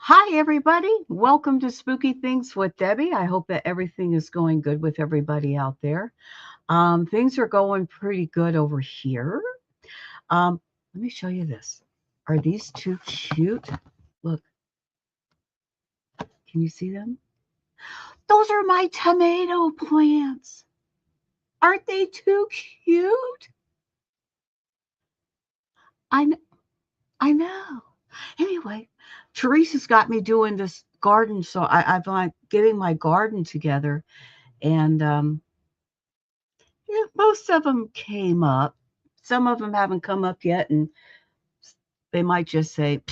Hi, everybody. Welcome to Spooky Things with Debbie. I hope that everything is going good with everybody out there. Things are going pretty good over here. Let me show you this. Are these two cute? Look, can you see them? Those are my tomato plants. Aren't they too cute? I, kn- I know. Anyway, Teresa's got me doing this garden, so I've like getting my garden together, and yeah, most of them came up. Some of them haven't come up yet, and they might just say,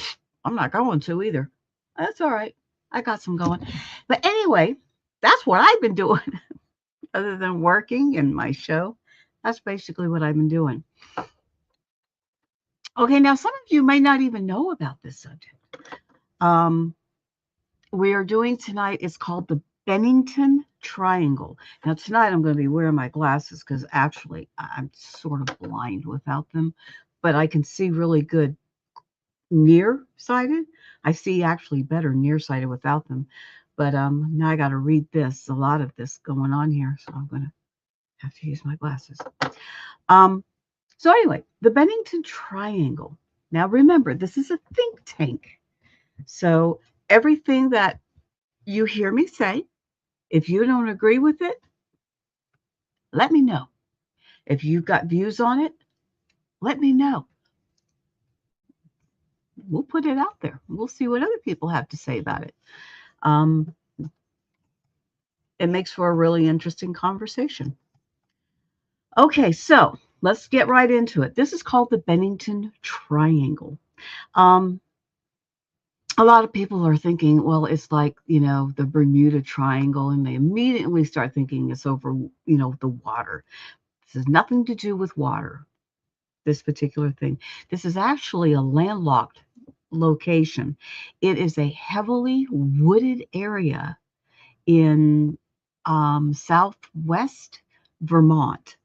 I'm not going to either. That's all right. I got some going. But anyway, that's what I've been doing other than working and my show. That's basically what I've been doing. Okay, now some of you may not even know about this subject. Um, we are doing tonight is called the Bennington Triangle. Now, tonight I'm going to be wearing my glasses because actually I'm sort of blind without them, but I can see really good nearsighted. I see actually better nearsighted without them. But now I got to read this, a lot of this going on here, so I'm going to have to use my glasses. Um, so anyway, the Bennington Triangle. Now remember, this is a think tank. So everything that you hear me say, if you don't agree with it, let me know. If you've got views on it, let me know. We'll put it out there. We'll see what other people have to say about it. Um, it makes for a really interesting conversation. Okay, so let's get right into it. This is called the Bennington Triangle. Um, a lot of people are thinking, well, it's like, the Bermuda Triangle, and they immediately start thinking it's over, the water. This has nothing to do with water, this particular thing. This is actually a landlocked location. It is a heavily wooded area in southwest Vermont.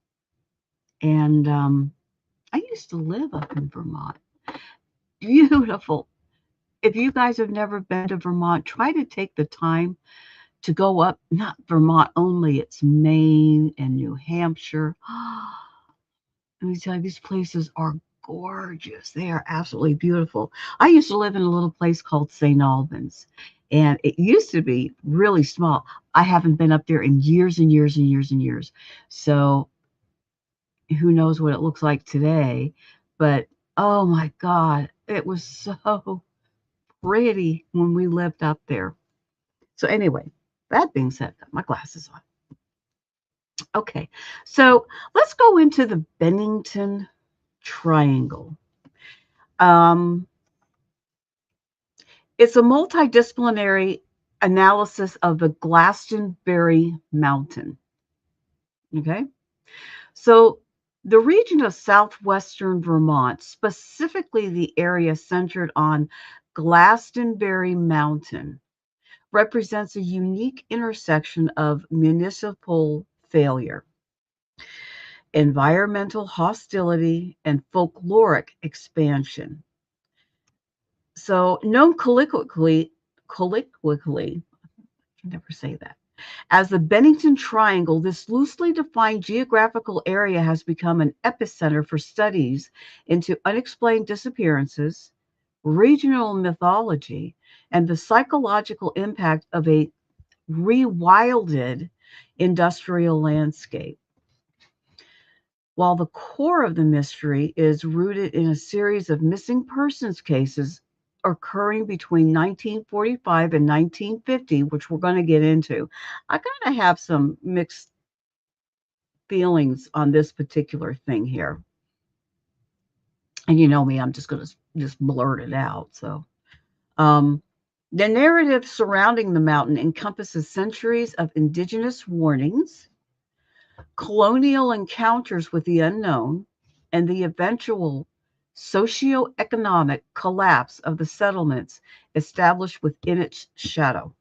And I used to live up in Vermont. Beautiful. If you guys have never been to Vermont, try to take the time to go up, not Vermont only, it's Maine and New Hampshire. Let me tell you, these places are gorgeous. They are absolutely beautiful. I used to live in a little place called St. Albans, and it used to be really small. I haven't been up there in years and years and years and years. So who knows what it looks like today. But oh my God, it was so pretty when we lived up there. So anyway, that being said, got my glasses on. Okay, so let's go into the Bennington Triangle. Um, it's a multidisciplinary analysis of the Glastonbury Mountain. Okay, so the region of southwestern Vermont, specifically the area centered on Glastonbury Mountain, represents a unique intersection of municipal failure, environmental hostility, and folkloric expansion. So, known colloquially, I can never say that, as the Bennington Triangle, this loosely defined geographical area has become an epicenter for studies into unexplained disappearances, regional mythology, and the psychological impact of a rewilded industrial landscape. While the core of the mystery is rooted in a series of missing persons cases occurring between 1945 and 1950, which we're going to get into, I kind of have some mixed feelings on this particular thing here. And you know me, I'm just going to just blurt it out. So, um, the narrative surrounding the mountain encompasses centuries of indigenous warnings, colonial encounters with the unknown, and the eventual socioeconomic collapse of the settlements established within its shadow.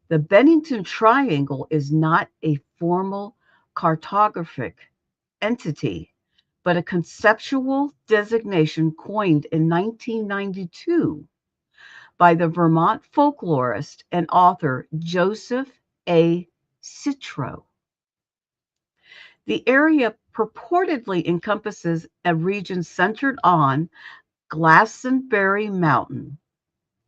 The Bennington Triangle is not a formal cartographic entity, but a conceptual designation coined in 1992 by the Vermont folklorist and author Joseph A. Citro. The area purportedly encompasses a region centered on Glastonbury Mountain.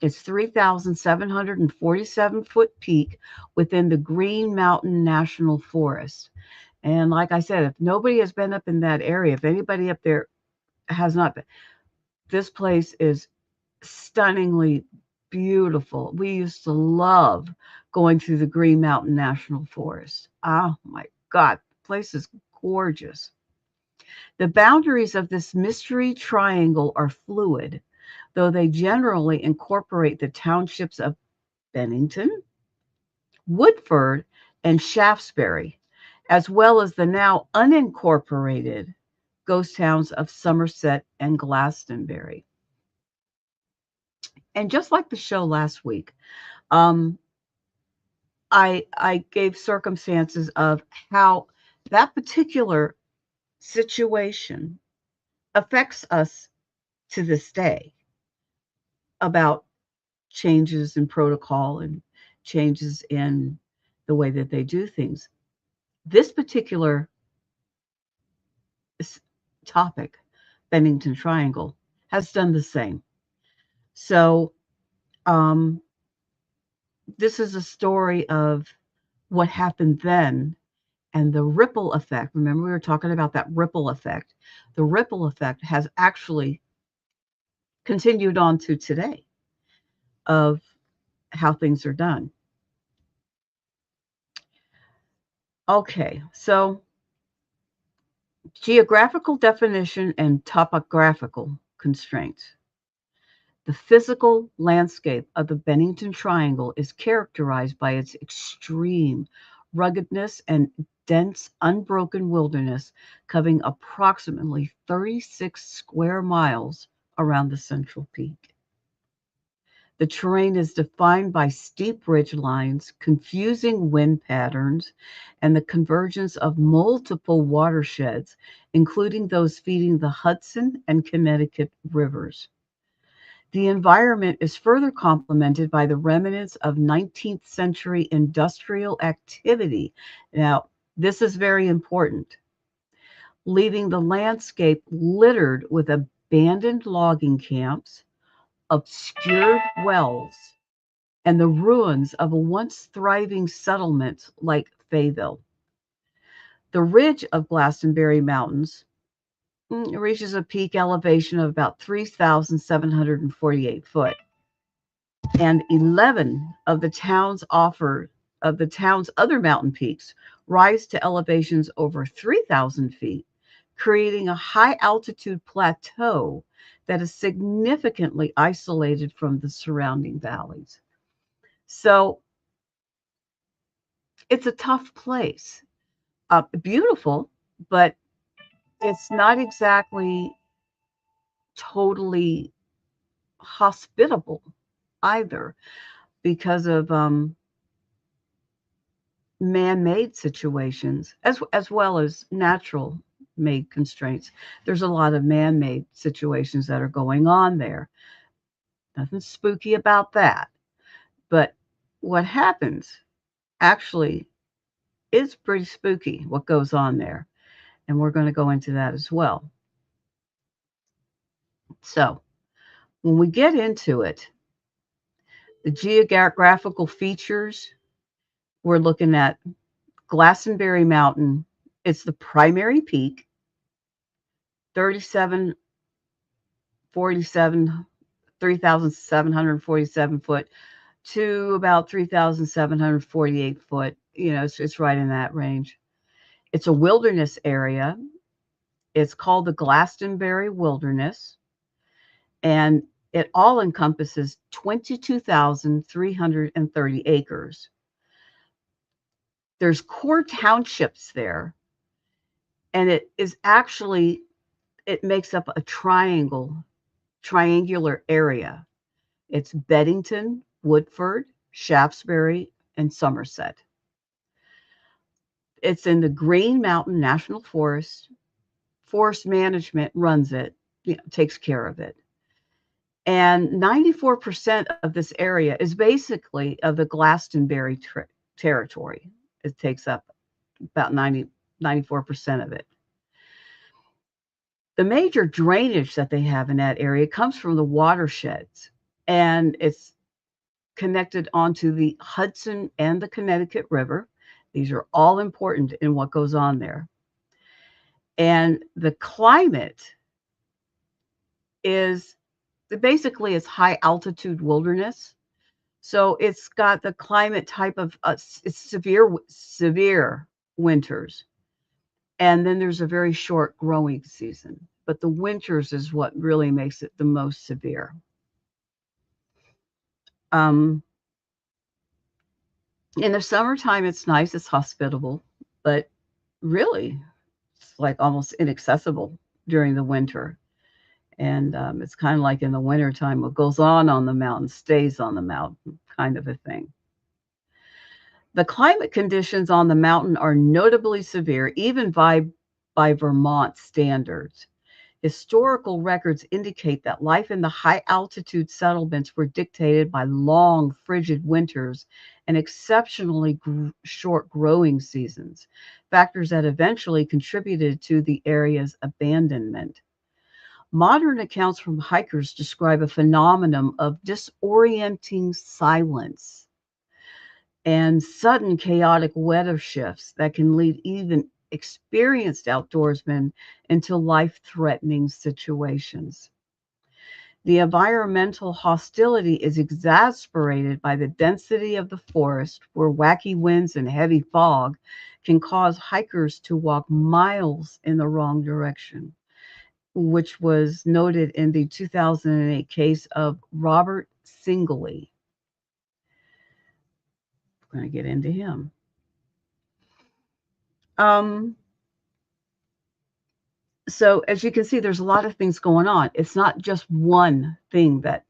Its 3,747-foot peak within the Green Mountain National Forest. And like I said, if nobody has been up in that area, if anybody up there has not been, this place is stunningly beautiful. We used to love going through the Green Mountain National Forest. Oh my God, the place is gorgeous. The boundaries of this mystery triangle are fluid, though they generally incorporate the townships of Bennington, Woodford, and Shaftesbury, as well as the now unincorporated ghost towns of Somerset and Glastonbury. And just like the show last week, um, I gave circumstances of how that particular situation affects us to this day about changes in protocol and changes in the way that they do things. This particular topic, Bennington Triangle, has done the same. So, um, this is a story of what happened then and the ripple effect. Remember, we were talking about that ripple effect. The ripple effect has actually continued on to today of how things are done. Okay, so geographical definition and topographical constraints. The physical landscape of the Bennington Triangle is characterized by its extreme ruggedness and dense, unbroken wilderness covering approximately 36 square miles around the central peak. The terrain is defined by steep ridge lines, confusing wind patterns, and the convergence of multiple watersheds, including those feeding the Hudson and Connecticut rivers. The environment is further complemented by the remnants of 19th century industrial activity. Now, this is very important, leaving the landscape littered with abandoned logging camps, obscured wells, and the ruins of a once thriving settlement like Fayetteville. The ridge of Glastonbury Mountains reaches a peak elevation of about 3,748 foot, and 11 of the town's other mountain peaks rise to elevations over 3,000 feet, creating a high altitude plateau that is significantly isolated from the surrounding valleys. So it's a tough place. Beautiful, but it's not exactly totally hospitable either because of man-made situations as well as natural made constraints. There's a lot of man-made situations that are going on there. Nothing spooky about that. But what happens actually is pretty spooky what goes on there. And we're going to go into that as well. So, when we get into it, the geographical features, we're looking at Glastonbury Mountain. It's the primary peak, 3747, 3,747 foot to about 3,748 foot. It's right in that range. It's a wilderness area. It's called the Glastonbury Wilderness, and it all encompasses 22,330 acres. There's core townships there, and it makes up a triangular area. It's Bennington, Woodford, Shaftesbury, and Somerset. It's in the Green Mountain National Forest. Forest management runs it, takes care of it. And 94% of this area is basically of the Glastonbury territory. It takes up about 94% of it. The major drainage that they have in that area comes from the watersheds, and it's connected onto the Hudson and the Connecticut River. These are all important in what goes on there. And the climate is basically it's high altitude wilderness. So it's got the climate type of it's severe winters, and then there's a very short growing season. But the winters is what really makes it the most severe. Um, in the summertime, it's nice, it's hospitable, but really, it's like almost inaccessible during the winter. And it's kind of like in the wintertime, what goes on the mountain stays on the mountain, kind of a thing. The climate conditions on the mountain are notably severe, even by Vermont standards. Historical records indicate that life in the high altitude settlements were dictated by long, frigid winters and exceptionally short growing seasons, factors that eventually contributed to the area's abandonment. Modern accounts from hikers describe a phenomenon of disorienting silence and sudden chaotic weather shifts that can lead even experienced outdoorsmen into life threatening situations. The environmental hostility is exasperated by the density of the forest, where wacky winds and heavy fog can cause hikers to walk miles in the wrong direction, which was noted in the 2008 case of Robert Singley. We're going to get into him. Um, so as you can see, there's a lot of things going on. It's not just one thing that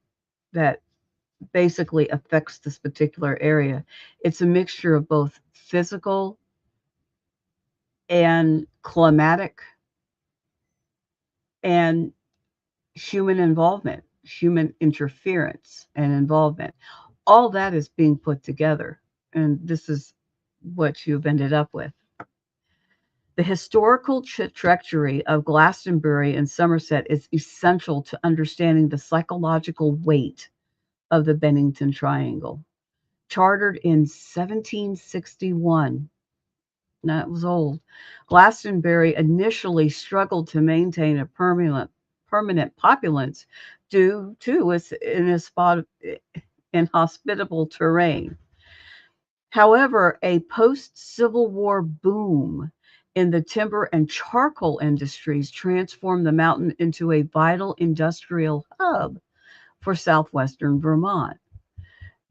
basically affects this particular area. It's a mixture of both physical and climatic and human involvement, human interference and involvement. All that is being put together, and this is what you've ended up with. The historical trajectory of Glastonbury and Somerset is essential to understanding the psychological weight of the Bennington Triangle. Chartered in 1761, that was old, Glastonbury initially struggled to maintain a permanent populace due to its inhospitable terrain. However, a post-Civil War boom in the timber and charcoal industries transformed the mountain into a vital industrial hub for southwestern Vermont.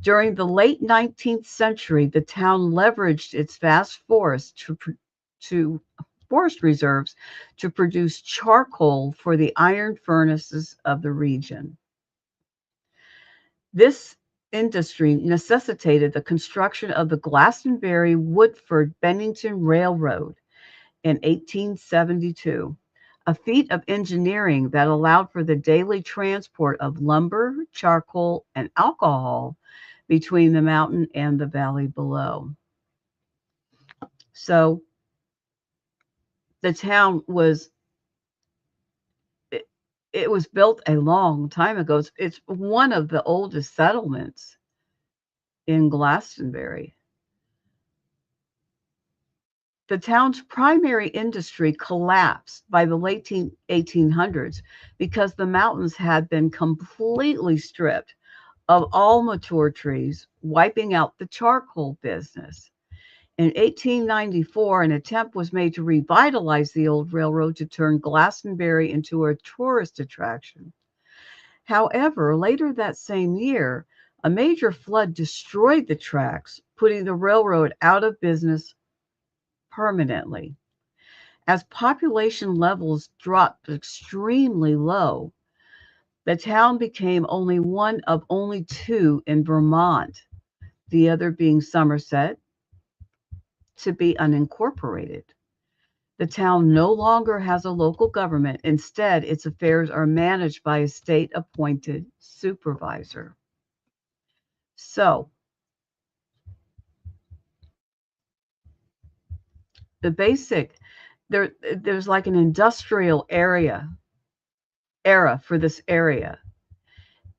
During the late 19th century, the town leveraged its vast to forest reserves to produce charcoal for the iron furnaces of the region. This industry necessitated the construction of the Glastonbury Woodford Bennington Railroad in 1872, a feat of engineering that allowed for the daily transport of lumber, charcoal, and alcohol between the mountain and the valley below. So the town was it, it was built a long time ago. It's one of the oldest settlements in Glastonbury. The town's primary industry collapsed by the late 1800s because the mountains had been completely stripped of all mature trees, wiping out the charcoal business. In 1894, an attempt was made to revitalize the old railroad to turn Glastonbury into a tourist attraction. However, later that same year, a major flood destroyed the tracks, putting the railroad out of business permanently. As population levels dropped extremely low, the town became only one of only two in Vermont, the other being Somerset, to be unincorporated. The town no longer has a local government. Instead, its affairs are managed by a state appointed supervisor. So, the basic there's like an industrial era for this area,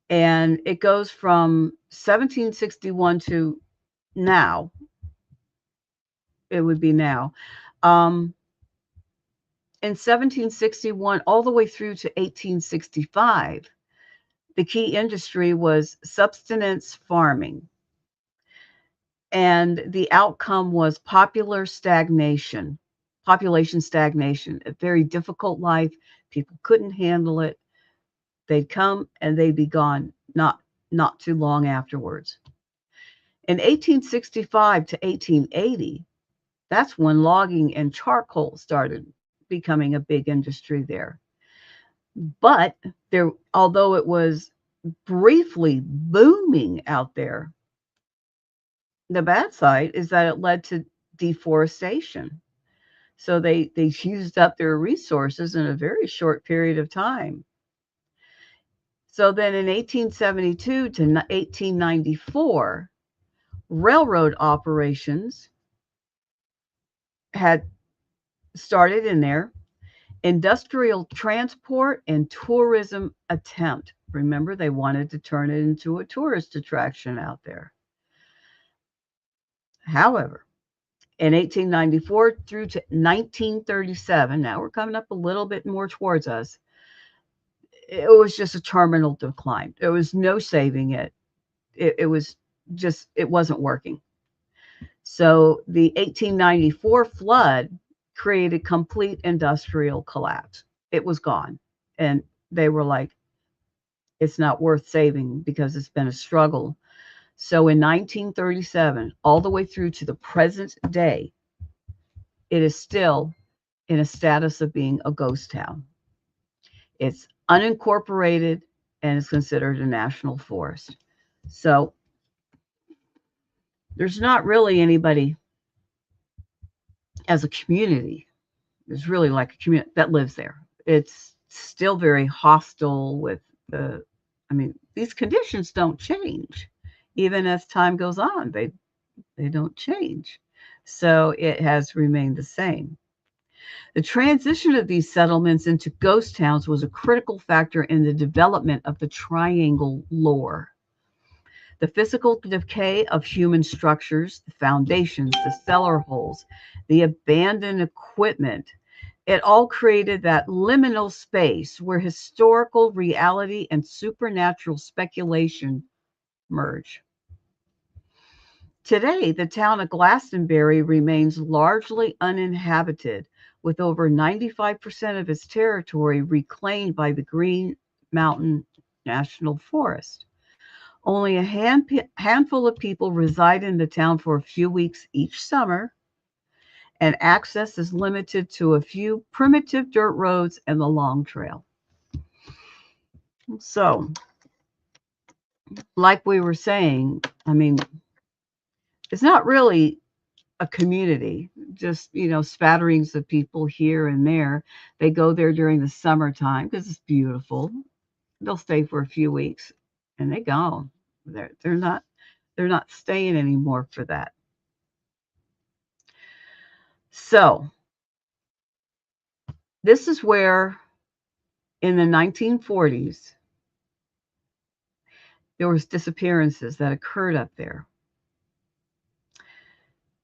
and it goes from 1761 to now. It would be now. Um, in 1761 all the way through to 1865, the key industry was subsistence farming, and the outcome was population stagnation, a very difficult life. People couldn't handle it. They'd come and they'd be gone not too long afterwards. In 1865 to 1880, that's when logging and charcoal started becoming a big industry there. But although it was briefly booming out there, the bad side is that it led to deforestation. So they used up their resources in a very short period of time. So then in 1872 to 1894, railroad operations had started in there, industrial transport and tourism attempt. Remember, they wanted to turn it into a tourist attraction out there. However, in 1894 through to 1937, now we're coming up a little bit more towards us, it was just a terminal decline. There was no saving it. It was just, it wasn't working. So the 1894 flood created complete industrial collapse. It was gone. And they were like, it's not worth saving because it's been a struggle. So in 1937, all the way through to the present day, it is still in a status of being a ghost town. It's unincorporated and is considered a national forest. So there's not really anybody as a community. There's really like a community that lives there. It's still very hostile with the, I mean, these conditions don't change. Even as time goes on, they don't change. So it has remained the same. The transition of these settlements into ghost towns was a critical factor in the development of the triangle lore. The physical decay of human structures, the foundations, the cellar holes, the abandoned equipment, it all created that liminal space where historical reality and supernatural speculation merge. Today, the town of Glastonbury remains largely uninhabited, with over 95% of its territory reclaimed by the Green Mountain National Forest. Only a handful of people reside in the town for a few weeks each summer, and access is limited to a few primitive dirt roads and the Long Trail. So, like we were saying, I mean, it's not really a community, just, spatterings of people here and there. They go there during the summertime because it's beautiful. They'll stay for a few weeks and they go. They're not staying anymore for that. So this is where in the 1940s there was disappearances that occurred up there.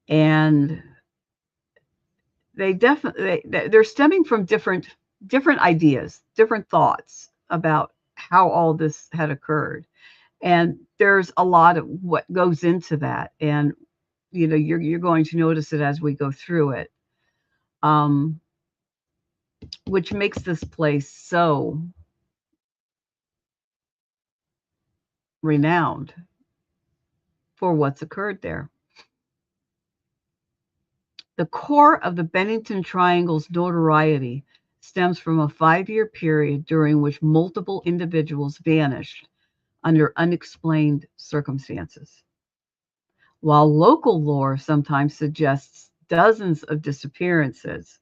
And they're stemming from different ideas, different thoughts about how all this had occurred. And there's a lot of what goes into that, and you're going to notice it as we go through it, which makes this place so renowned for what's occurred there. The core of the Bennington Triangle's notoriety stems from a 5-year period during which multiple individuals vanished under unexplained circumstances. While local lore sometimes suggests dozens of disappearances,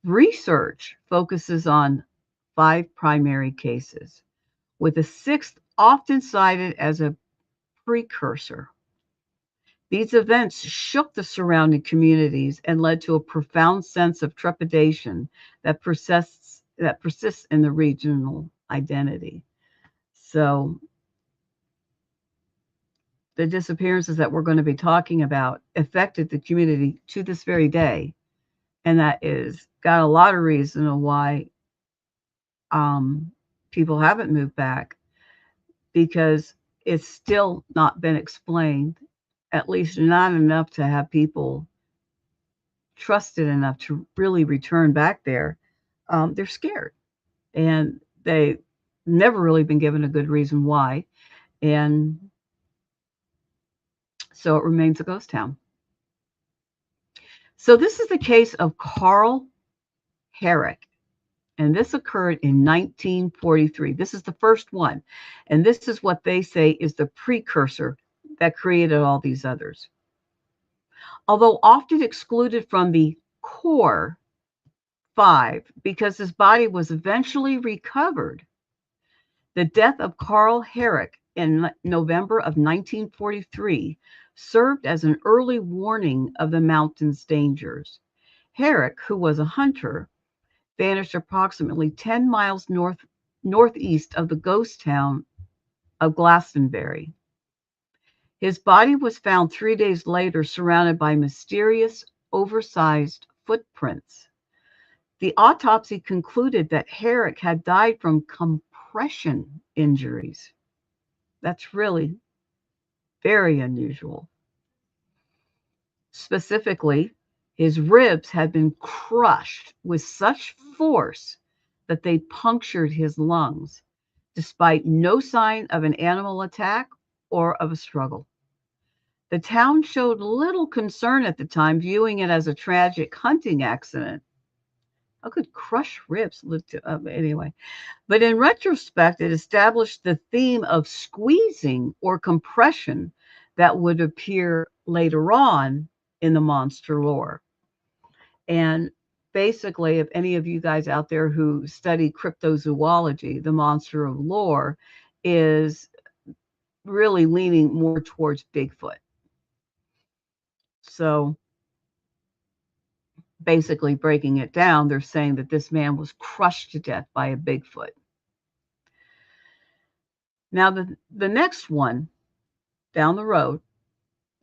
Research focuses on 5 primary cases, with a sixth often cited as a precursor. These events shook the surrounding communities and led to a profound sense of trepidation that persists in the regional identity. So the disappearances that we're going to be talking about affected the community to this very day, and that is got a lot of reason why um, people haven't moved back, because it's still not been explained, at least not enough to have people trusted enough to really return back there. They're scared, and they never really been given a good reason why, and so it remains a ghost town. So this is the case of Carl Herrick, and this occurred in 1943. This is the first one, and this is what they say is the precursor that created all these others. Although often excluded from the core five because his body was eventually recovered, the death of Carl Herrick in November of 1943 served as an early warning of the mountain's dangers. Herrick, who was a hunter, vanished approximately 10 miles northeast of the ghost town of Glastonbury. His body was found 3 days later, surrounded by mysterious, oversized footprints. The autopsy concluded that Herrick had died from compression injuries. That's really very unusual. Specifically, his ribs had been crushed with such force that they punctured his lungs, despite no sign of an animal attack or of a struggle. The town showed little concern at the time, viewing it as a tragic hunting accident. How could crushed ribs live to, anyway? But in retrospect, it established the theme of squeezing or compression that would appear later on in the monster lore. And basically, if any of you guys out there who study cryptozoology, the monster of lore is really leaning more towards Bigfoot. So basically, breaking it down, they're saying that this man was crushed to death by a Bigfoot. Now, the next one down the road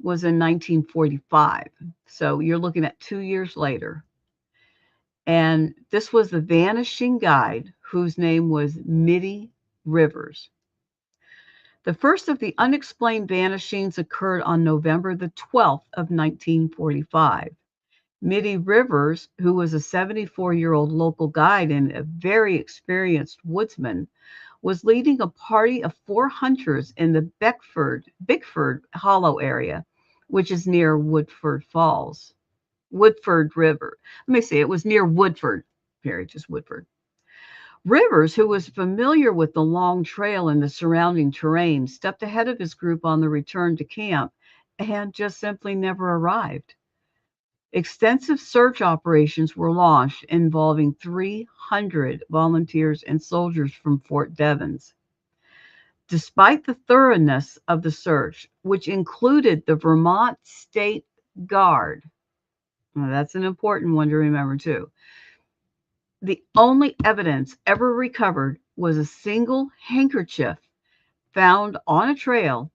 was in 1945. So you're looking at 2 years later. And this was the vanishing guide whose name was Mitty Rivers. The first of the unexplained vanishings occurred on November the 12th of 1945. Mitty Rivers, who was a 74-year-old local guide and a very experienced woodsman, was leading a party of 4 hunters in the Bickford Hollow area, which is near Woodford Falls. Woodford River. Let me see, it was near Woodford, period, just Woodford. Rivers, who was familiar with the long trail and the surrounding terrain, stepped ahead of his group on the return to camp and just simply never arrived. Extensive search operations were launched involving 300 volunteers and soldiers from Fort Devens. Despite the thoroughness of the search, which included the Vermont State Guard, well, that's an important one to remember too, the only evidence ever recovered was a single handkerchief found on a trail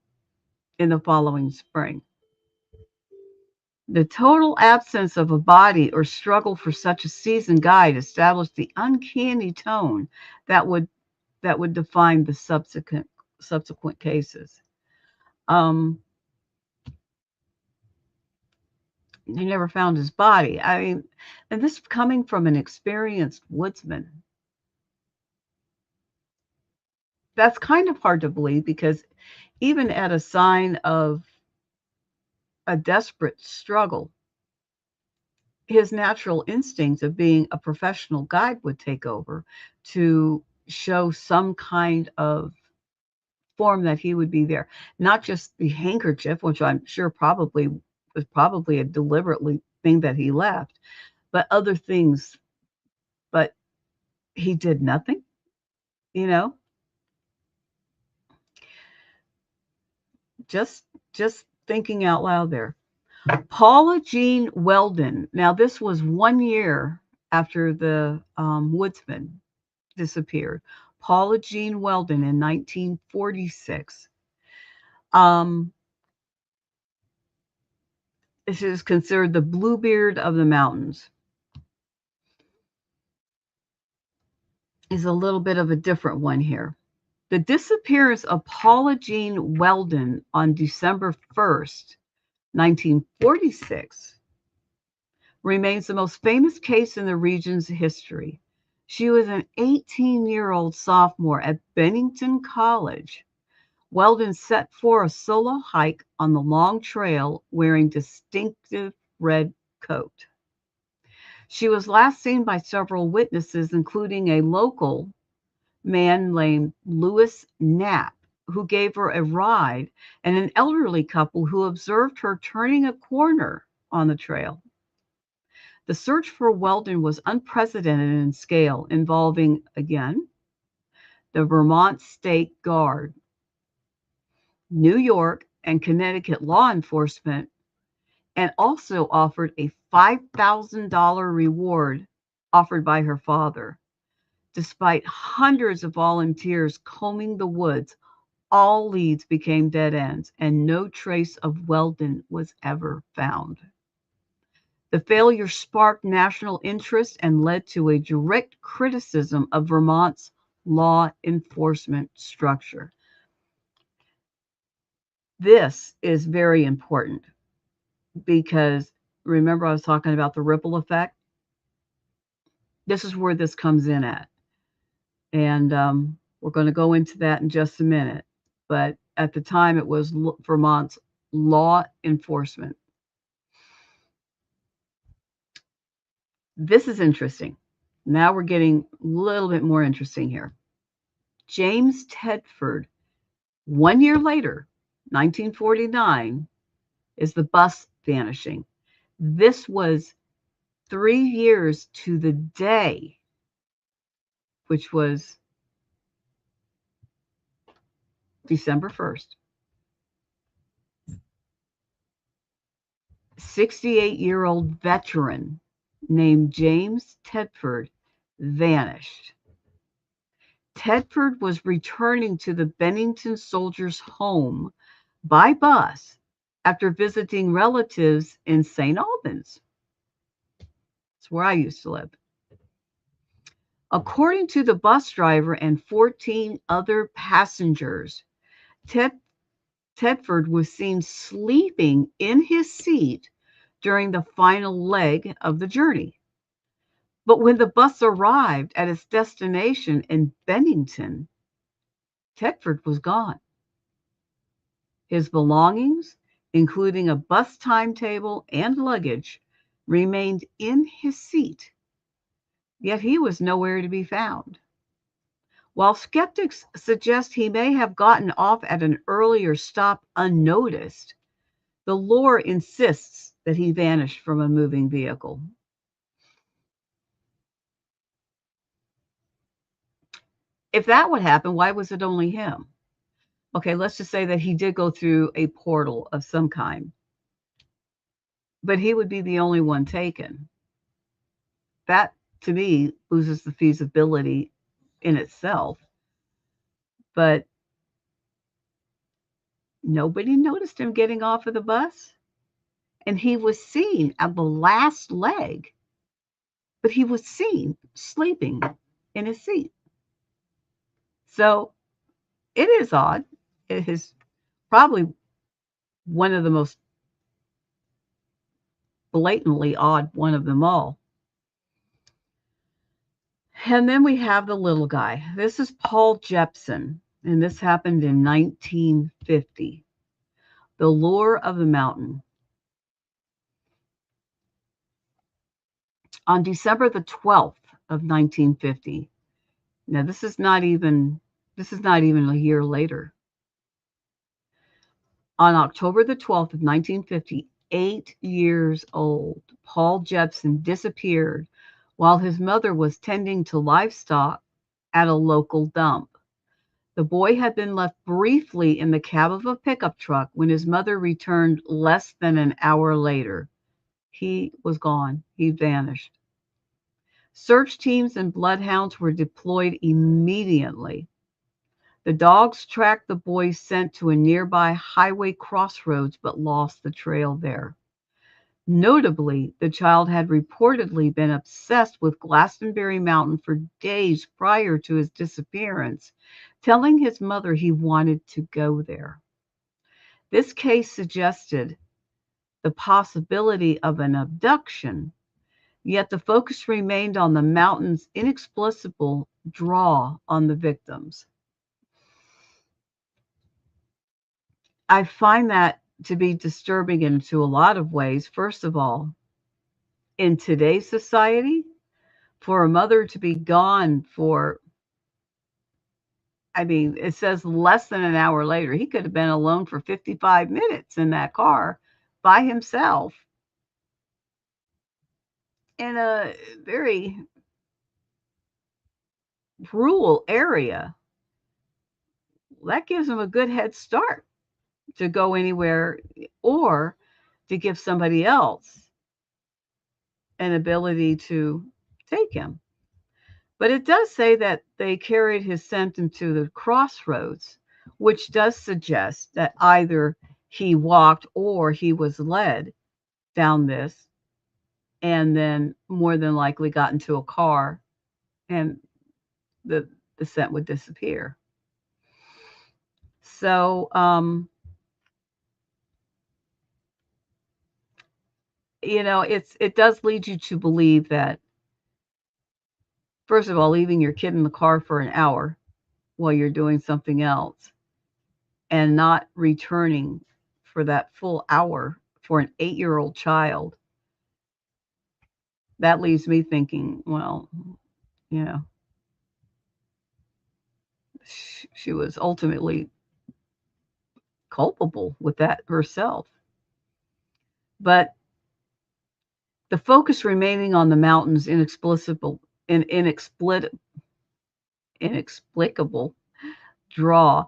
in the following spring. The total absence of a body or struggle for such a seasoned guide established the uncanny tone that would define the subsequent cases. Um, they never found his body. I mean, and this coming from an experienced woodsman, that's kind of hard to believe, because even at a sign of a desperate struggle, his natural instincts of being a professional guide would take over to show some kind of form that he would be there. Not just the handkerchief, which I'm sure probably was probably a deliberately thing that he left, but other things He did nothing, you know, just just thinking out loud there. Paula Jean Weldon. Now, this was 1 year after the woodsman disappeared. Paula Jean Weldon in 1946. Um, this is considered the Bluebeard of the mountains. Is a little bit of a different one here. The disappearance of Paula Jean Weldon on December 1st, 1946, remains the most famous case in the region's history. She was an 18-year-old sophomore at Bennington College. Weldon set for a solo hike on the long trail wearing distinctive red coat. She was last seen by several witnesses, including a local man named Louis Knapp, who gave her a ride, and an elderly couple who observed her turning a corner on the trail. The search for Weldon was unprecedented in scale, involving, again, the Vermont State Guard, New York and Connecticut law enforcement, and also offered a $5,000 reward offered by her father. Despite hundreds of volunteers combing the woods, all leads became dead ends, and no trace of Weldon was ever found. The failure sparked national interest and led to a direct criticism of Vermont's law enforcement structure. This is very important because remember I was talking about the ripple effect? This is where this comes in at. And we're going to go into that in just a minute. But at the time, it was Vermont's law enforcement. This is interesting. Now we're getting a little bit more interesting here. James Tedford, 1 year later, 1949, is the bus vanishing. This was 3 years to the day, which was December 1st. 68-year-old veteran named James Tedford vanished. Tedford was returning to the Bennington soldiers' home by bus after visiting relatives in St. Albans. That's where I used to live. According to the bus driver and 14 other passengers, Tedford was seen sleeping in his seat during the final leg of the journey. But when the bus arrived at its destination in Bennington, Tedford was gone. His belongings, including a bus timetable and luggage, remained in his seat, yet he was nowhere to be found. While skeptics suggest he may have gotten off at an earlier stop unnoticed, the lore insists that he vanished from a moving vehicle. If that would happen, why was it only him? Okay, let's just say that he did go through a portal of some kind, but he would be the only one taken. That, to me, loses the feasibility in itself. But nobody noticed him getting off of the bus. And he was seen at the last leg, but he was seen sleeping in his seat. So it is odd. It is probably one of the most blatantly odd one of them all. And then we have the little guy. This is Paul Jepson, and this happened in 1950. The Lure of the Mountain. On December the 12th of 1950. Now this is not even a year later. On October the 12th of 1950, 8 years old, Paul Jepson disappeared while his mother was tending to livestock at a local dump. The boy had been left briefly in the cab of a pickup truck when his mother returned less than an hour later. He was gone. He vanished. Search teams and bloodhounds were deployed immediately. The dogs tracked the boy's scent to a nearby highway crossroads but lost the trail there. Notably, the child had reportedly been obsessed with Glastonbury Mountain for days prior to his disappearance, telling his mother he wanted to go there. This case suggested the possibility of an abduction, yet the focus remained on the mountain's inexplicable draw on the victims. I find that to be disturbing into a lot of ways. First of all, in today's society, for a mother to be gone for, I mean, it says less than an hour later. He could have been alone for 55 minutes in that car by himself in a very rural area. That gives him a good head start to go anywhere or to give somebody else an ability to take him. But it does say that they carried his scent into the crossroads, which does suggest that either he walked or he was led down this and then more than likely got into a car and the the scent would disappear. So it does lead you to believe that first of all, leaving your kid in the car for an hour while you're doing something else and not returning for that full hour for an 8-year-old child, that leaves me thinking, well, you know, she was ultimately culpable with that herself. But the focus remaining on the mountain's inexplicable draw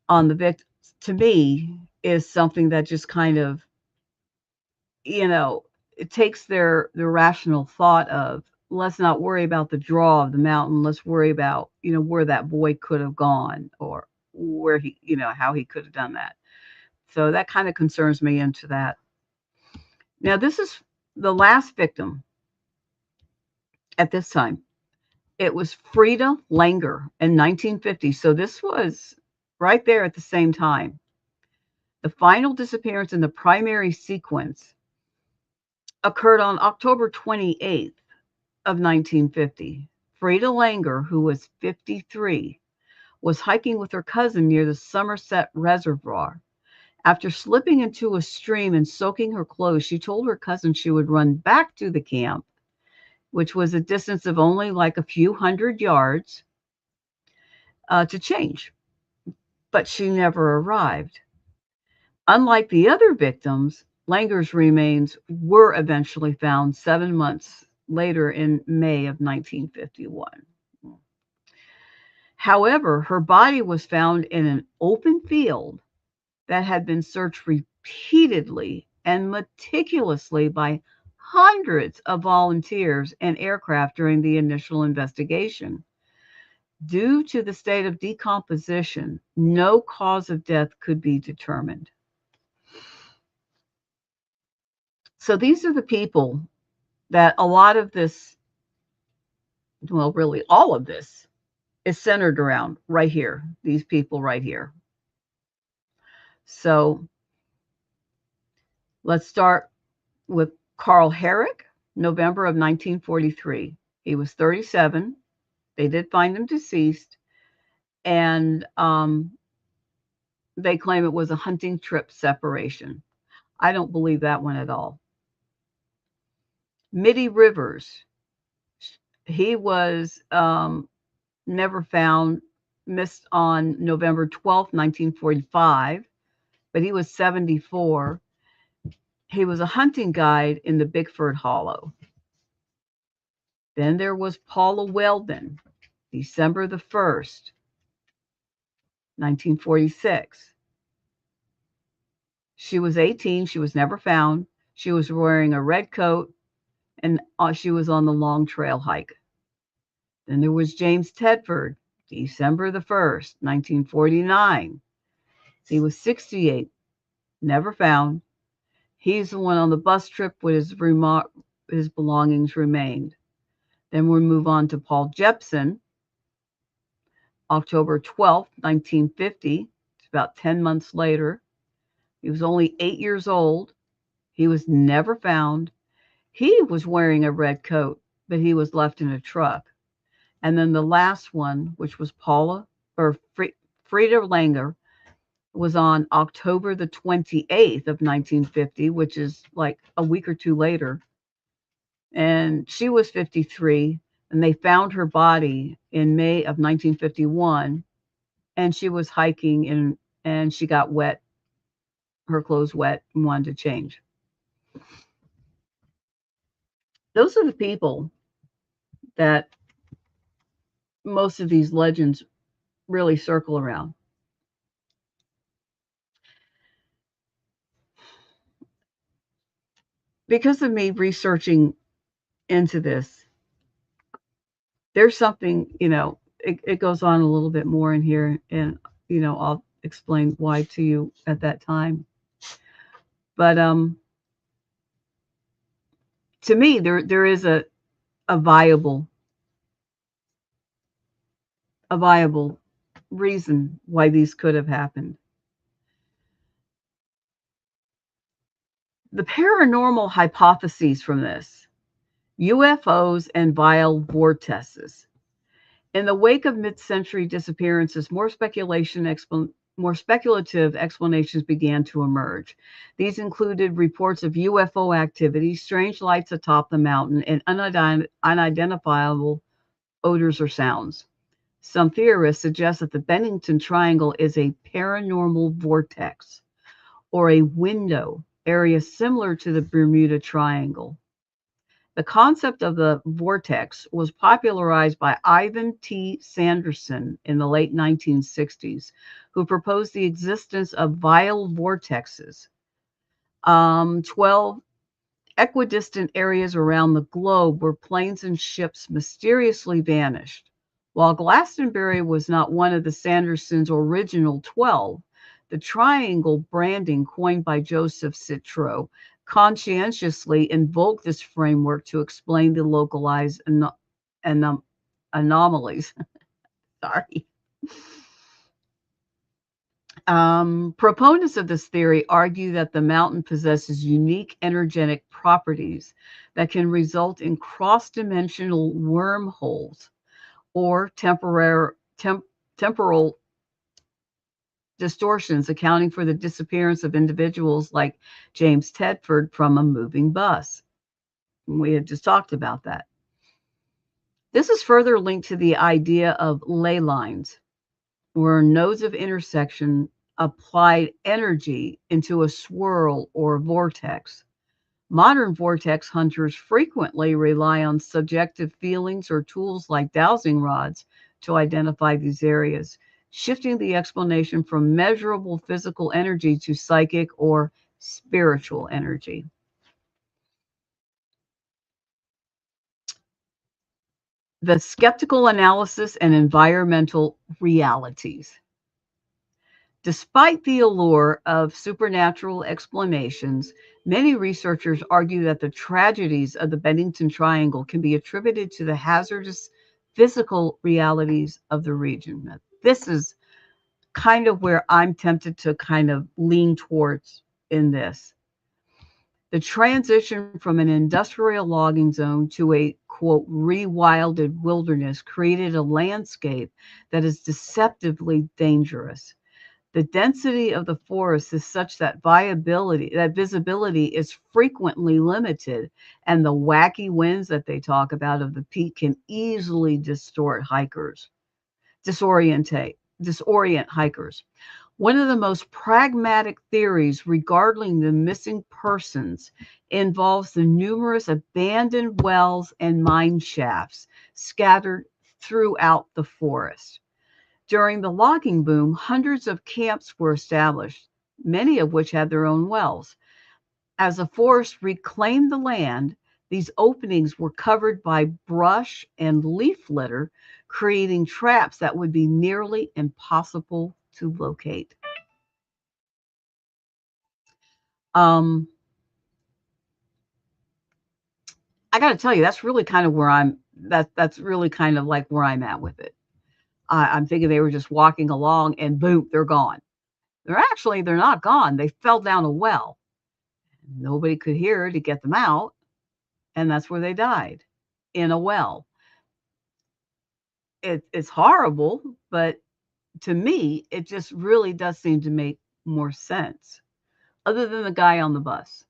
on the victims, to me, is something that just kind of, you know, it takes their rational thought of let's not worry about the draw of the mountain. Let's worry about, where that boy could have gone or where he, how he could have done that. So that kind of concerns me into that. Now, this is the last victim at this time. It was Frida Langer in 1950. So this was right there at the same time. The final disappearance in the primary sequence occurred on October 28th of 1950. Frida Langer, who was 53, was hiking with her cousin near the Somerset Reservoir. After slipping into a stream and soaking her clothes, she told her cousin she would run back to the camp, which was a distance of only like a few hundred yards, to change. But she never arrived. Unlike the other victims, Langer's remains were eventually found 7 months later in May of 1951. However, her body was found in an open field that had been searched repeatedly and meticulously by hundreds of volunteers and aircraft during the initial investigation. Due to the state of decomposition, no cause of death could be determined. So these are the people that a lot of this, well, really all of this, is centered around right here, these people right here. So let's start with Carl Herrick, November of 1943. He was 37. They did find him deceased, and they claim it was a hunting trip separation. I don't believe that one at all. Mitty Rivers, he was never found, missed on November 12th, 1945, but he was 74. He was a hunting guide in the Bickford Hollow. Then there was Paula Weldon, December the 1st, 1946. She was 18. She was never found. She was wearing a red coat and she was on the long trail hike. Then there was James Tedford, December the 1st, 1949. He was 68, never found. He's the one on the bus trip with his belongings remained. Then we move on to Paul Jepson, October 12th, 1950. It's about 10 months later. He was only 8 years old. He was never found. He was wearing a red coat, but he was left in a truck. And then the last one, which was Paula or Frida Langer, was on October the 28th of 1950, which is like a week or two later. And she was 53, and they found her body in May of 1951, and she was hiking and she got wet, her clothes wet, and wanted to change. Those are the people that most of these legends really circle around. Because of me researching into this, there's something, it goes on a little bit more in here, and, I'll explain why to you at that time. But to me, there is a viable a viable reason why these could have happened. The paranormal hypotheses from this: UFOs and vile vortices. In the wake of mid-century disappearances, more speculative explanations began to emerge. These included reports of UFO activity, strange lights atop the mountain, and unidentifiable odors or sounds. Some theorists suggest that the Bennington Triangle is a paranormal vortex or a window area similar to the Bermuda Triangle. The concept of the vortex was popularized by Ivan T. Sanderson in the late 1960s, who proposed the existence of vile vortexes, 12 equidistant areas around the globe where planes and ships mysteriously vanished. While Glastonbury was not one of the Sanderson's original 12, the triangle branding coined by Joseph Citro conscientiously invoked this framework to explain the localized anomalies. Sorry. Proponents of this theory argue that the mountain possesses unique energetic properties that can result in cross-dimensional wormholes or temporal distortions, accounting for the disappearance of individuals like James Tedford from a moving bus. We had just talked about that. This is further linked to the idea of ley lines, where nodes of intersection applied energy into a swirl or vortex. Modern vortex hunters frequently rely on subjective feelings or tools like dowsing rods to identify these areas, shifting the explanation from measurable physical energy to psychic or spiritual energy. The skeptical analysis and environmental realities. Despite the allure of supernatural explanations, many researchers argue that the tragedies of the Bennington Triangle can be attributed to the hazardous physical realities of the region. Now, this is kind of where I'm tempted to kind of lean towards in this. The transition from an industrial logging zone to a, quote, rewilded wilderness created a landscape that is deceptively dangerous. The density of the forest is such that visibility is frequently limited, and the wacky winds that they talk about of the peak can easily disorient hikers. One of the most pragmatic theories regarding the missing persons involves the numerous abandoned wells and mine shafts scattered throughout the forest. During the logging boom, hundreds of camps were established, many of which had their own wells. As the forest reclaimed the land, these openings were covered by brush and leaf litter, creating traps that would be nearly impossible to locate. Um, I got to tell you, that's really kind of where that's really kind of like where I'm at with it. I'm thinking they were just walking along and boom, they're gone. They're not gone. They fell down a well. Nobody could hear to get them out, and that's where they died, in a well. It's horrible, but to me, it just really does seem to make more sense. Other than the guy on the bus,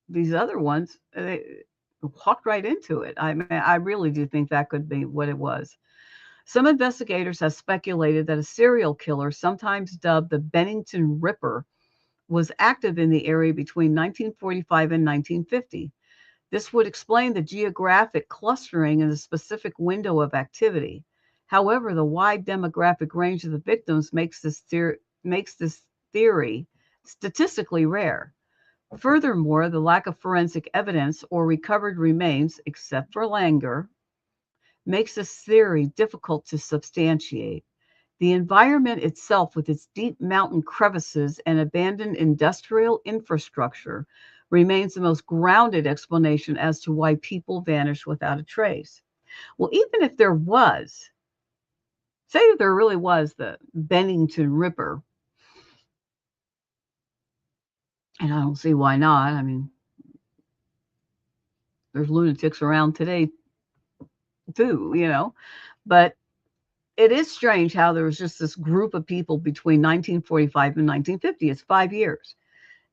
these other ones, they walked right into it. I mean, I really do think that could be what it was. Some investigators have speculated that a serial killer, sometimes dubbed the Bennington Ripper, was active in the area between 1945 and 1950. This would explain the geographic clustering and the specific window of activity. However, the wide demographic range of the victims makes this theory statistically rare. Furthermore, the lack of forensic evidence or recovered remains, except for Langer, makes this theory difficult to substantiate. The environment itself, with its deep mountain crevices and abandoned industrial infrastructure, remains the most grounded explanation as to why people vanish without a trace. Well, even if there was, say that there really was the Bennington Ripper, and I don't see why not. I mean, there's lunatics around today too, but it is strange how there was just this group of people between 1945 and 1950. It's 5 years.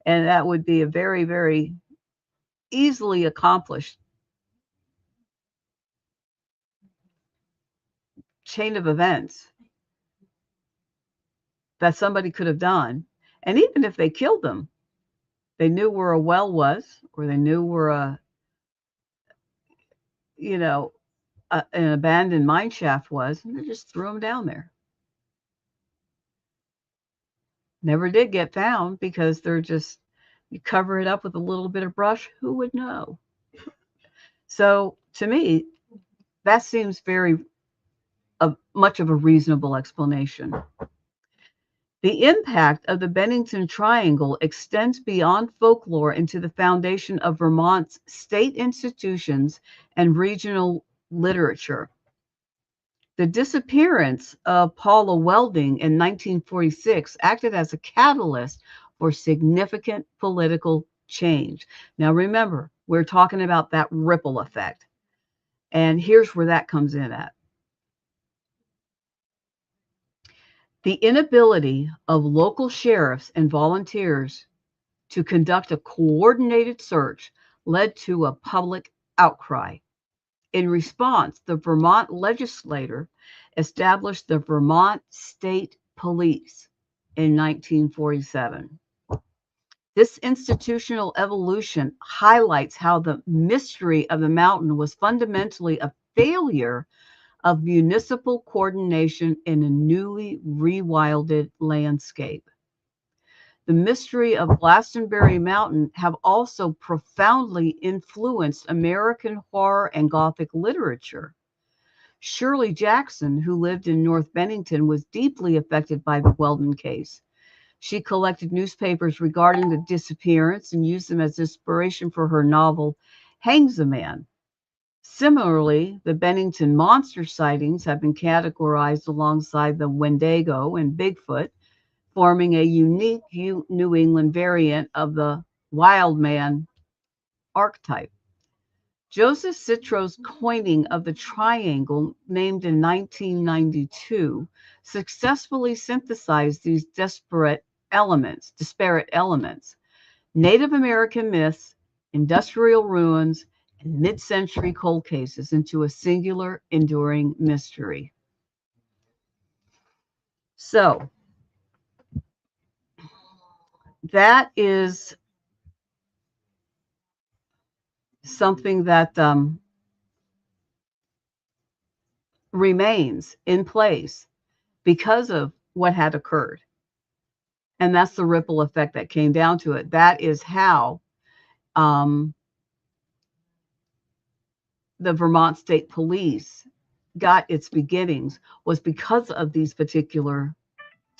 And that would be a very, very easily accomplished chain of events that somebody could have done. And even if they killed them, they knew where a well was, or they knew where you know, an abandoned mine shaft was, and they just threw them down there. Never did get found because they're just, you cover it up with a little bit of brush, who would know? So to me, that seems very much of a reasonable explanation. The impact of the Bennington Triangle extends beyond folklore into the foundation of Vermont's state institutions and regional literature. The disappearance of Paula Welding in 1946 acted as a catalyst for significant political change. Now, remember, we're talking about that ripple effect. And here's where that comes in at. The inability of local sheriffs and volunteers to conduct a coordinated search led to a public outcry. In response, the Vermont legislature established the Vermont State Police in 1947. This institutional evolution highlights how the mystery of the mountain was fundamentally a failure of municipal coordination in a newly rewilded landscape. The mystery of Glastonbury Mountain have also profoundly influenced American horror and Gothic literature. Shirley Jackson, who lived in North Bennington, was deeply affected by the Weldon case. She collected newspapers regarding the disappearance and used them as inspiration for her novel, Hangs a Man. Similarly, the Bennington monster sightings have been categorized alongside the Wendigo and Bigfoot, forming a unique New England variant of the wild man archetype. Joseph Citro's coining of the triangle, named in 1992, successfully synthesized these disparate elements, Native American myths, industrial ruins, and mid-century cold cases into a singular, enduring mystery. So, that is something that remains in place because of what had occurred. And that's the ripple effect that came down to it. That is how um, the Vermont State Police got its beginnings, was because of these particular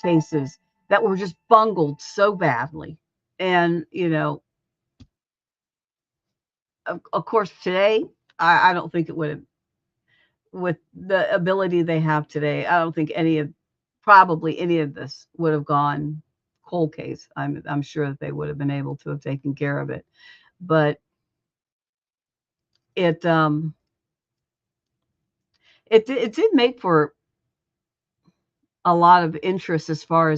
cases that were just bungled so badly. And, of course, today, I don't think it would have, with the ability they have today, I don't think probably any of this would have gone cold case. I'm sure that they would have been able to have taken care of it. But it, it did make for a lot of interest as far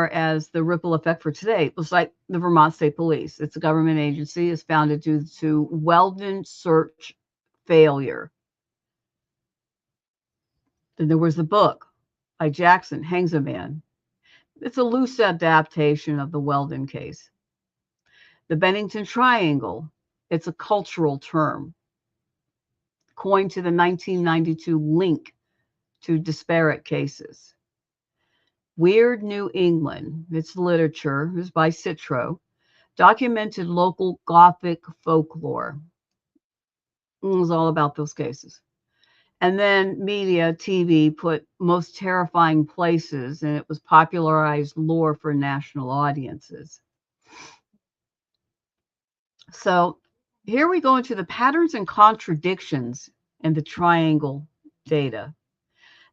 as the ripple effect for today. It was like the Vermont State Police. It's a government agency. It's founded due to Weldon search failure. Then there was the book by Jackson, Hangs a Man. It's a loose adaptation of the Weldon case. The Bennington Triangle. It's a cultural term coined to the 1992 link to disparate cases. Weird New England. It's literature. It's by Citro. Documented local Gothic folklore. It was all about those cases. And then media, TV put most terrifying places, and it was popularized lore for national audiences. So here we go into the patterns and contradictions in the triangle data.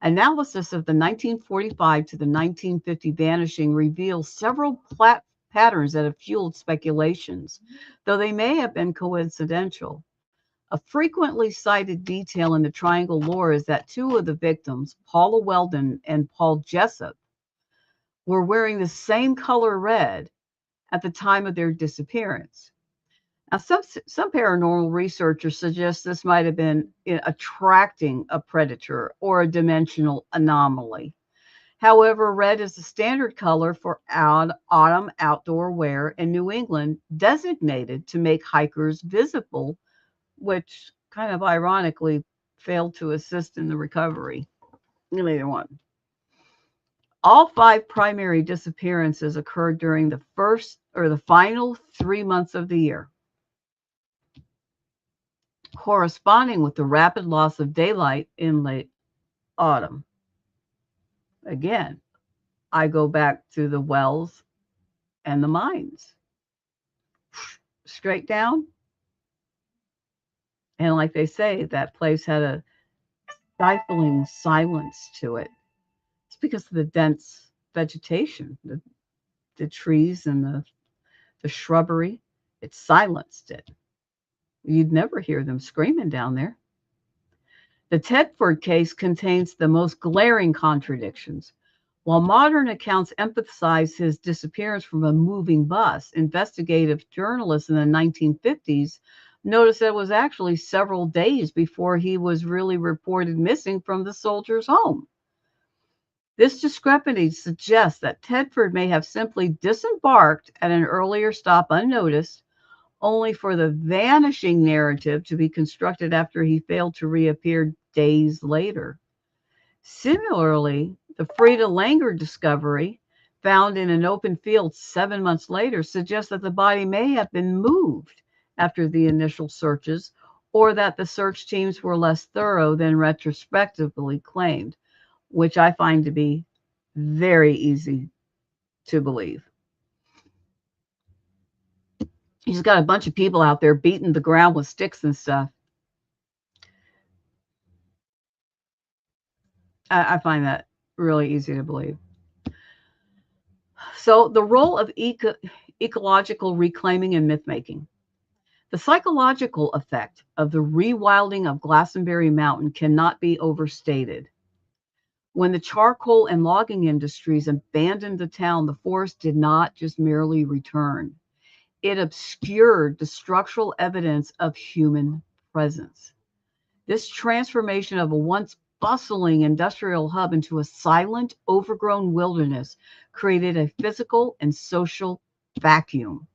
Analysis of the 1945 to the 1950 vanishing reveals several patterns that have fueled speculations, though they may have been coincidental. A frequently cited detail in the triangle lore is that two of the victims, Paula Weldon and Paul Jessup, were wearing the same color red at the time of their disappearance. Now, some paranormal researchers suggest this might have been attracting a predator or a dimensional anomaly. However, red is the standard color for autumn outdoor wear in New England, designated to make hikers visible, which kind of ironically failed to assist in the recovery. Neither one. All 5 primary disappearances occurred during the final 3 months of the year, corresponding with the rapid loss of daylight in late autumn. Again, I go back to the wells and the mines. Straight down. And like they say, that place had a stifling silence to it. It's because of the dense vegetation, the trees and the shrubbery. It silenced it. You'd never hear them screaming down there. The Tedford case contains the most glaring contradictions. While modern accounts emphasize his disappearance from a moving bus, investigative journalists in the 1950s noticed that it was actually several days before he was really reported missing from the soldier's home. This discrepancy suggests that Tedford may have simply disembarked at an earlier stop unnoticed, only for the vanishing narrative to be constructed after he failed to reappear days later. Similarly, the Frida Langer discovery, found in an open field 7 months later, suggests that the body may have been moved after the initial searches, or that the search teams were less thorough than retrospectively claimed, which I find to be very easy to believe. He's got a bunch of people out there beating the ground with sticks and stuff. I find that really easy to believe. So the role of ecological reclaiming and myth making. The psychological effect of the rewilding of Glastonbury Mountain cannot be overstated. When the charcoal and logging industries abandoned the town, the forest did not just merely return. It obscured the structural evidence of human presence. This transformation of a once bustling industrial hub into a silent, overgrown wilderness created a physical and social vacuum.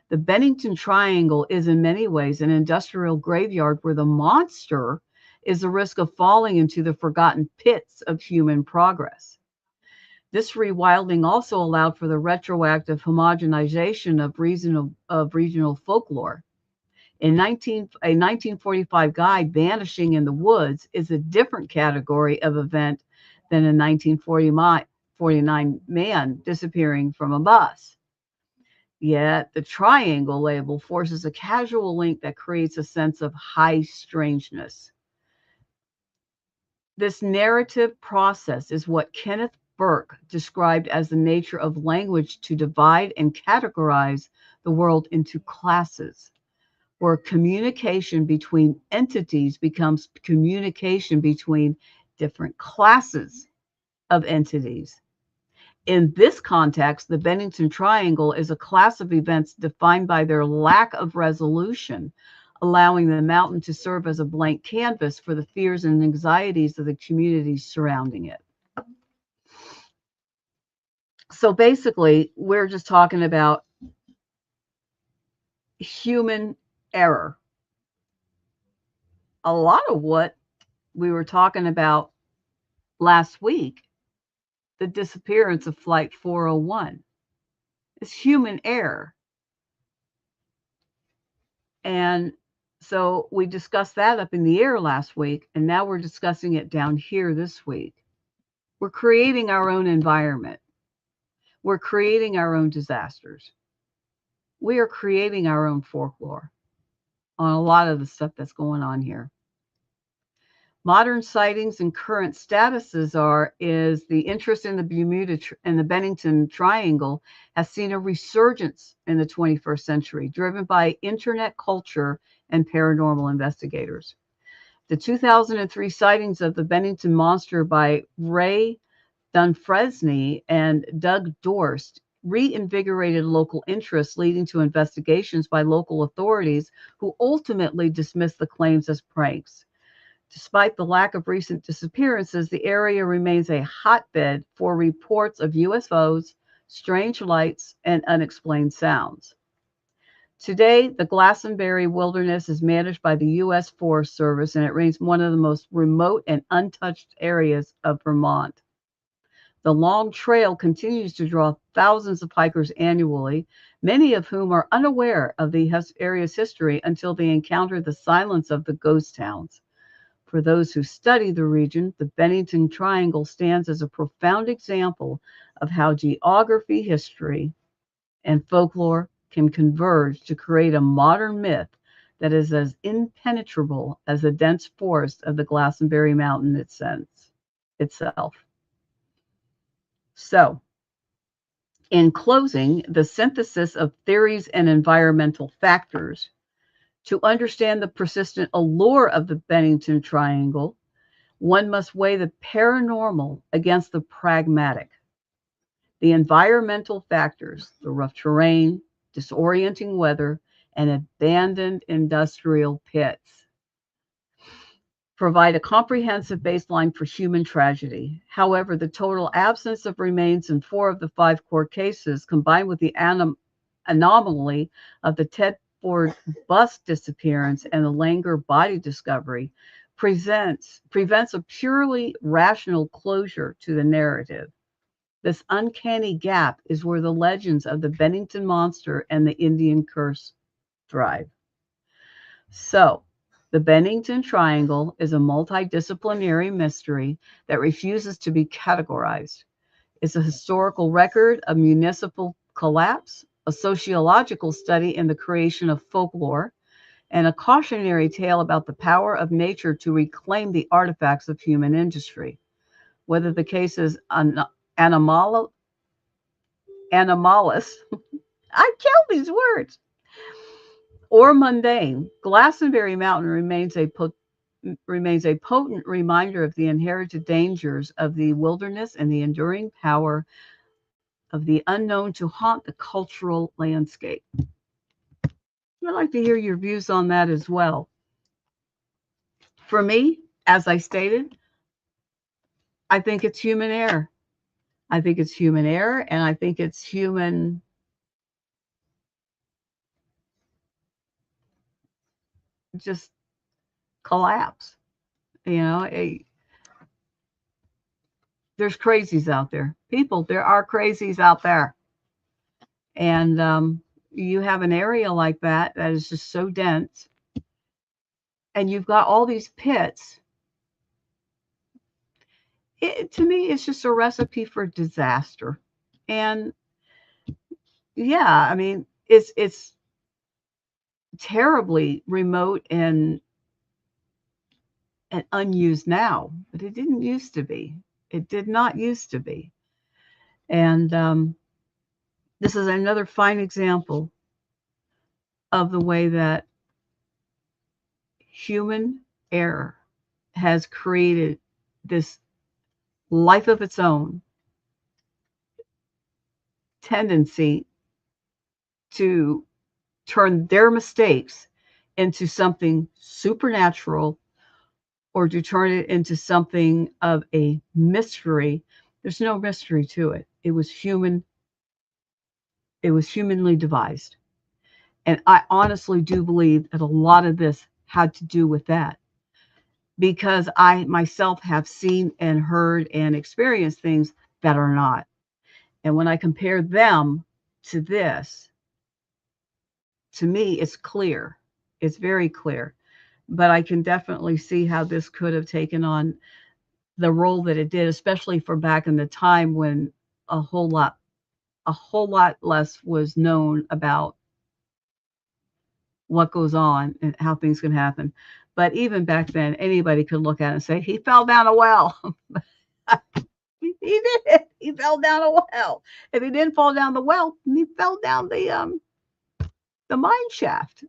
The Bennington Triangle is in many ways an industrial graveyard where the monster is the risk of falling into the forgotten pits of human progress. This rewilding also allowed for the retroactive homogenization of regional folklore. A 1945 guy vanishing in the woods is a different category of event than a 1949 man disappearing from a bus. Yet the triangle label forces a casual link that creates a sense of high strangeness. This narrative process is what Kenneth Burke described as the nature of language to divide and categorize the world into classes, where communication between entities becomes communication between different classes of entities. In this context, the Bennington Triangle is a class of events defined by their lack of resolution, allowing the mountain to serve as a blank canvas for the fears and anxieties of the communities surrounding it. So basically, we're just talking about human error. A lot of what we were talking about last week, the disappearance of Flight 401, is human error. And so we discussed that up in the air last week, and now we're discussing it down here this week. We're creating our own environment. We're creating our own disasters. We are creating our own folklore on a lot of the stuff that's going on here. Modern sightings and current statuses is the interest in the Bermuda and the Bennington Triangle has seen a resurgence in the 21st century, driven by internet culture and paranormal investigators. The 2003 sightings of the Bennington Monster by Ray Dunfresne and Doug Dorst reinvigorated local interest, leading to investigations by local authorities who ultimately dismissed the claims as pranks. Despite the lack of recent disappearances, the area remains a hotbed for reports of UFOs, strange lights, and unexplained sounds. Today, the Glastonbury Wilderness is managed by the U.S. Forest Service, and it remains one of the most remote and untouched areas of Vermont. The long trail continues to draw thousands of hikers annually, many of whom are unaware of the area's history until they encounter the silence of the ghost towns. For those who study the region, the Bennington Triangle stands as a profound example of how geography, history, and folklore can converge to create a modern myth that is as impenetrable as the dense forest of the Glastonbury Mountain itself. So, in closing, the synthesis of theories and environmental factors to understand the persistent allure of the Bennington Triangle, one must weigh the paranormal against the pragmatic. The environmental factors, the rough terrain, disorienting weather, and abandoned industrial pits, provide a comprehensive baseline for human tragedy. However, the total absence of remains in 4 of the 5 court cases, combined with the anomaly of the Ted Ford bus disappearance and the Langer body discovery, prevents a purely rational closure to the narrative. This uncanny gap is where the legends of the Bennington Monster and the Indian Curse thrive. So, the Bennington Triangle is a multidisciplinary mystery that refuses to be categorized. It's a historical record of municipal collapse, a sociological study in the creation of folklore, and a cautionary tale about the power of nature to reclaim the artifacts of human industry. Whether the case is anomalous, I kill these words, or mundane, Glastonbury Mountain remains a potent reminder of the inherited dangers of the wilderness and the enduring power of the unknown to haunt the cultural landscape. I'd like to hear your views on that as well. For me, as I stated, I think it's human error. I think it's human error, and I think it's human just collapse. You know, there's crazies out there. People, there are crazies out there. And you have an area like that is just so dense, and you've got all these pits. To me, it's just a recipe for disaster. And yeah, I mean, it's terribly remote and unused now, but it didn't used to be. It did not used to be. And this is another fine example of the way that human error has created this life of its own tendency to turn their mistakes into something supernatural or to turn it into something of a mystery. There's no mystery to it. It was humanly devised. And I honestly do believe that a lot of this had to do with that because I myself have seen and heard and experienced things that are not. And when I compare them to this, to me, it's clear. It's very clear. But I can definitely see how this could have taken on the role that it did, especially for back in the time when a whole lot, a whole lot less was known about what goes on and how things can happen. But even back then, anybody could look at it and say, he fell down a well. He did. He fell down a well. If he didn't fall down the well, he fell down the mine shaft.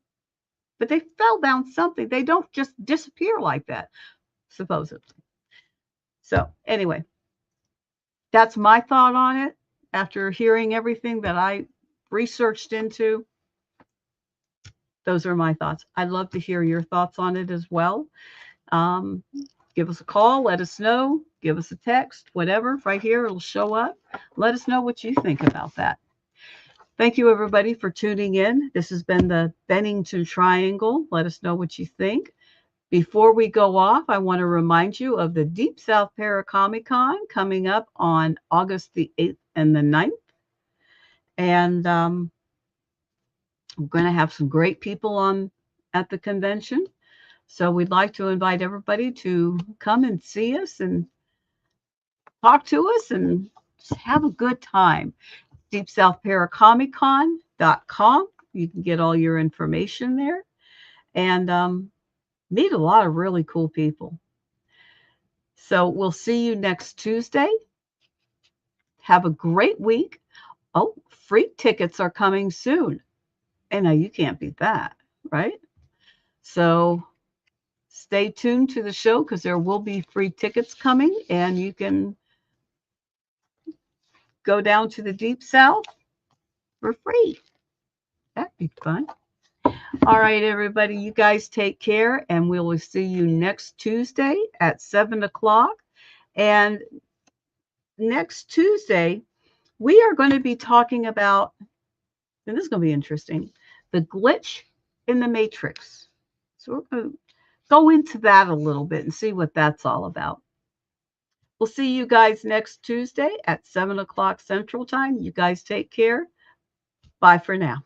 But they fell down something. They don't just disappear like that, supposedly. So anyway, that's my thought on it. After hearing everything that I researched into, those are my thoughts. I'd love to hear your thoughts on it as well. Um, Give us a call. Let us know. Give us a text, whatever. Right here, it'll show up. Let us know what you think about that. Thank you, everybody, for tuning in. This has been the Bennington Triangle. Let us know what you think. Before we go off, I want to remind you of the Deep South Paracomic-Con coming up on August the 8th and the 9th. And we're going to have some great people on at the convention. So we'd like to invite everybody to come and see us and talk to us and just have a good time. DeepSouthParaComicCon.com. You can get all your information there and meet a lot of really cool people. So we'll see you next Tuesday. Have a great week. Oh, free tickets are coming soon. And now you can't beat that, right? So stay tuned to the show because there will be free tickets coming and you can go down to the Deep South for free. That'd be fun. All right, everybody, you guys take care, and we will see you next Tuesday at 7 o'clock. And next Tuesday, we are going to be talking about, and this is going to be interesting, the glitch in the matrix. So we're going to go into that a little bit and see what that's all about. We'll see you guys next Tuesday at 7 o'clock Central Time. You guys take care. Bye for now.